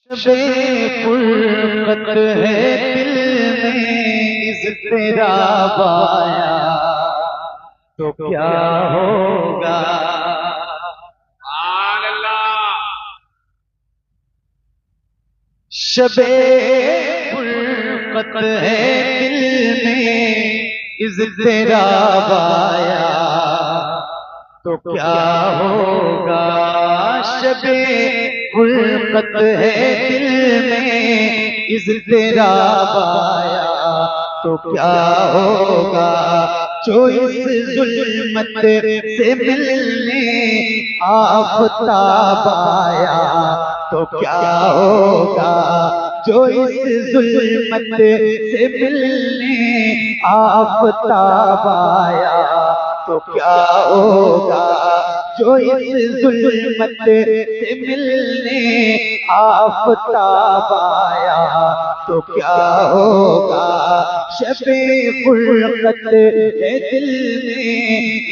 शबे फुरकत है दिल में इज़्तिराब आया तो क्या होगा। शबे फुरकत है दिल में इज़्तिराब आया तो क्या होगा। शबे फुरकत है दिल में इज़्तिराब आया तो क्या होगा। जो इस जुल्मत से मिलने आफ़ताब आया तो क्या होगा। जो इस जुल्मत से मिलने आफ़ताब आया तो क्या होगा। जो इस जुल्मत से मिलने आफ़ताब आया तो क्या होगा। शबे फुरकत है दिल में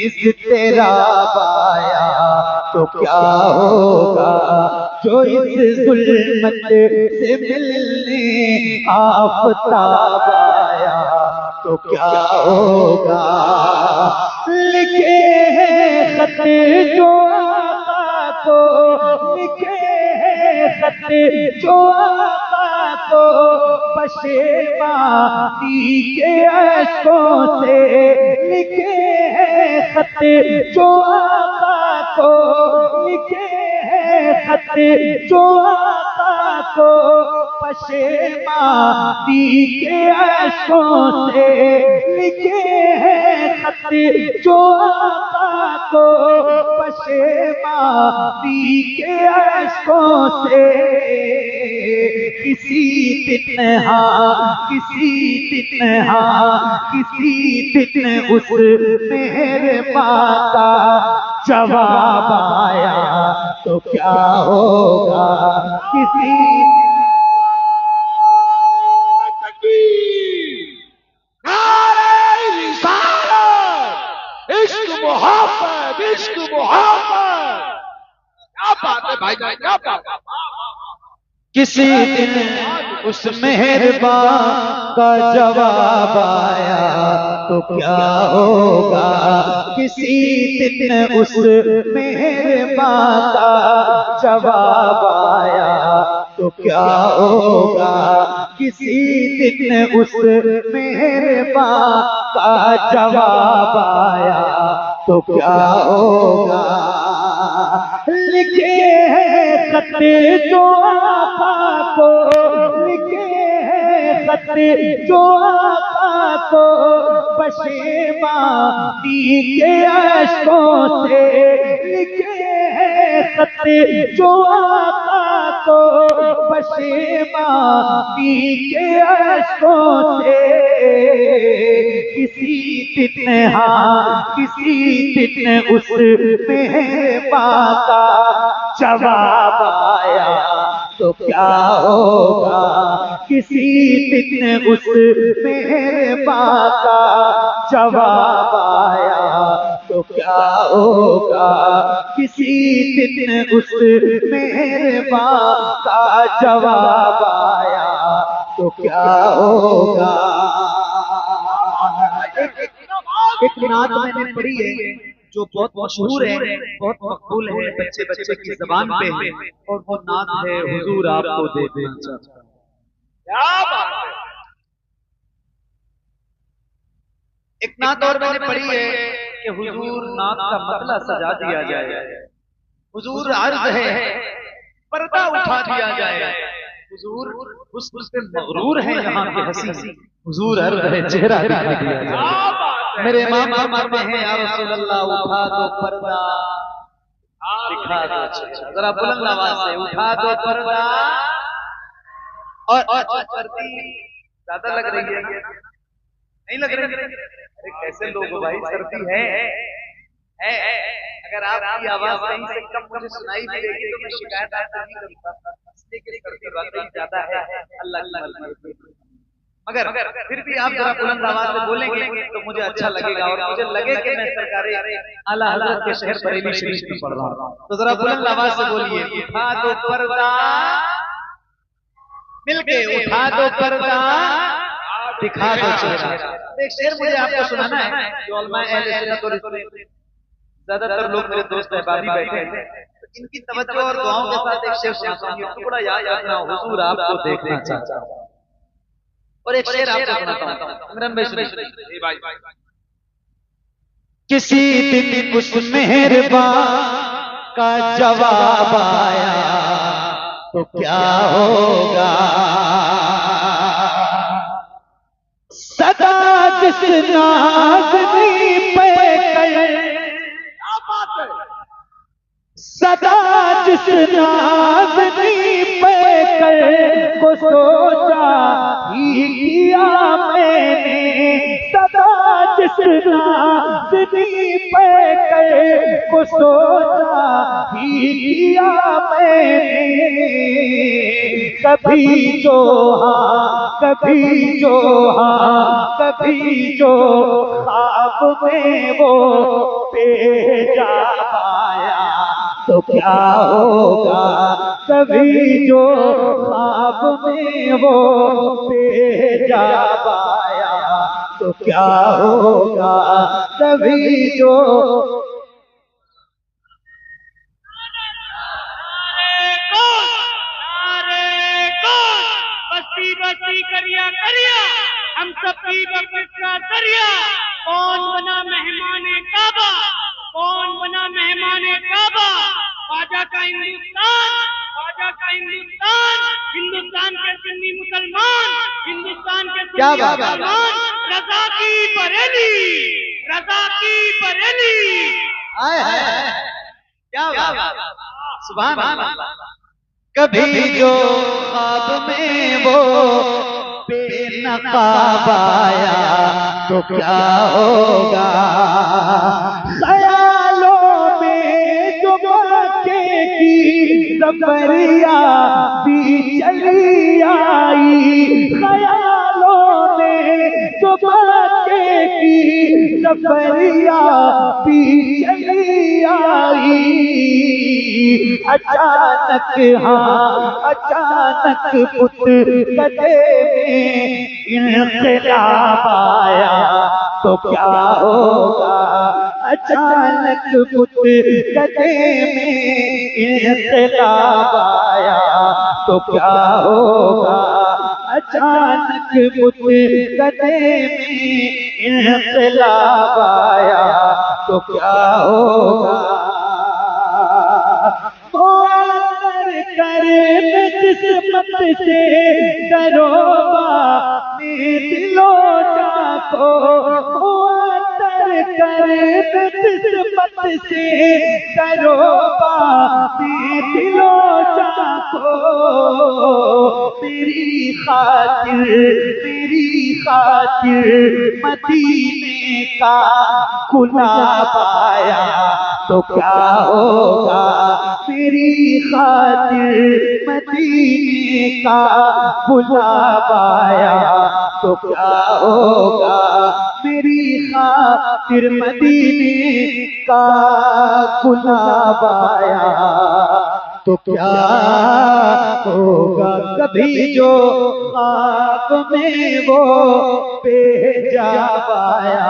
इज़्तिराब आया तो क्या होगा। जो इस जुल्मत से मिलने आफ़ताब आया तो क्या होगा। लिखे हैं खत जो आका को, लिखे हैं खत जो आका को पशेमानी के अश्कों से। लिखे हैं खत जो आका को, लिखे हैं खत जो आका को पशेमानी के अश्कों से। लिखे हैं खत जो आका को पशेमानी के अश्कों से। किसी दिन हाँ, किसी दिन हाँ, किसी दिन उस मेहरबान का जवाब आया तो क्या होगा। किसी इश्क मोहब्बत, इश्क मोहब्बत, क्या बात है भाईजान, क्या बात है। किसी दिन उस मेहरबान का जवाब आया तो क्या होगा। किसी दिन उस मेहरबान का जवाब आया तो क्या होगा। किसी दिन उस मेहरबान का जवाब आया तो क्या होगा। लिखे हैं खत जो आका को, लिखे हैं खत जो आका को पशेमानी के अश्कों से। लिखे हैं खत जो आका को पशेमानी के अश्कों से। किसी दिन हाँ, किसी दिन उस मेहरबान का जवाब आया तो क्या होगा। किसी दिन उस मेहरबान का जवाब आया तो क्या होगा। किसी दिन उस मेहरबान का जवाब आया तो क्या होगा। एक नात मैंने पढ़ी है जो बहुत मशहूर है, बहुत मकबूल है, बच्चे बच्चे की ज़बान पे है, और वो नात है हुजूर आपको देखना चाहता हूं। क्या बात है। एक नात और मैंने पढ़ी है कि हुजूर नात का मतला सजा दिया जाए, हुजूर अर्ज है पर्दा उठा दिया जाए, हुजूर हुस्न से मगरूर है यहाँ के हंसी, हुजूर अर्ज है चेहरा दिखा दिया जाए। मेरे इमाम फरमाते हैं या रसूल अल्लाह उठा दो पर्दा दिखा दो चेहरा। जरा बुलंद आवाज से उठा दो पर्दा। और सर्दी ज्यादा लग रही है, नहीं लग रही? अरे कैसे लोग हो भाई, सर्दी है। अगर आपकी आवाज कहीं से कम मुझे सुनाई देगी तो मैं शिकायत आपसे नहीं करूंगा, इसलिए कि सर्दी वाकई ज्यादा है। अल्लाह की मर्जी, मगर फिर भी आप जरा बुलंद आवाज से बोलेंगे तो मुझे अच्छा लगेगा और मुझे लगे कि मैं सरकारे आला हजरत के शहर बरेली शरीफ में पढ़ रहा हूँ। तो जरा बुलंद आवाज से बोलिए उठा दो पर्दा मिलके उठा दो पर्दा, दिखा दो चेहरा। एक शेर मुझे आपको सुनाना है जो उलमा अहले सुन्नत और इसमें ज्यादातर लोग मेरे दोस्त अहबाबी बैठे हैं, तो इनकी तवज्जो और दुआओं के साथ एक शेर सुनाता हूँ। ये टुकड़ा याद रखना, हुजूर आपको देखना चाहता हूँ। और एक शेर आपको सुनाता हूँ, इमरान भाई सुनिए। किसी दिन कुछ मेहरबान का जवाब आया तो क्या होगा, सदा जिस नाज़नी पे सदा जिस नाज़नी पे को सोचा ही किया मैंने, सदा जिस नाज़नी पे को सोचा ही किया मैंने, कभी जो हाँ कभी जो हाँ कभी जो ख्वाब में वो भेजा पाया तो क्या होगा, कभी जो ख्वाब में वो भेजा पाया तो क्या होगा, कभी जो बस्ती बस्ती करिया करिया हम सबकी बख्शिश का दरिया, कौन बना मेहमाने काबा, कौन बना मेहमाने काबा, ख्वाजा का हिंदुस्तान, ख्वाजा का हिंदुस्तान, हिंदुस्तान के सुन्नी मुसलमान, हिंदुस्तान के क्या सुन्नी बात है? मुसलमान, रजा की बरेली, रजा की बरेली। आए हाय क्या बात, सुभान अल्लाह। कभी जो ख्वाब में वो बेनकाब आया तो क्या होगा, ख्यालों में जो मक्के की सफरिया भी चली आई, ख्यालों में जो मक्के की सफरिया भी चली आई, अचानक हाँ अचानक पुतगदे में इनकलाब आया तो क्या होगा, अचानक पुतगदे में इनकलाब आया तो क्या होगा, अचानक पुतगदे में इनकलाब आया तो क्या होगा, कर किस्मत से डरोबा में दिलो जाको, कर किस्मत से डरोबा में दिलो जाको, मेरी खातिर मदीने का गुलाब आया तो क्या होगा, मेरी खातिर मदीने का गुलाब आया तो क्या होगा, मेरी खातिर मदीने का गुलाब आया तो क्या होगा, कभी जो ख्वाब में वो भेजा पाया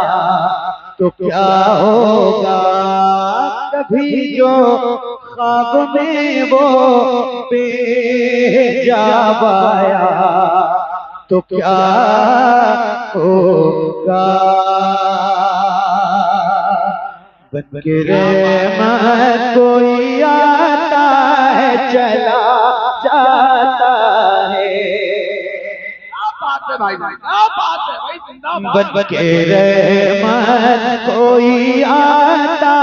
तो क्या होगा, कभी जो ख्वाब में वो भेजा पाया तो क्या होगा, बन के रहमत कोई आता है चला जाता है, भाई क्या बात है भाई, जिंदाबाद। बन के रहमत कोई आता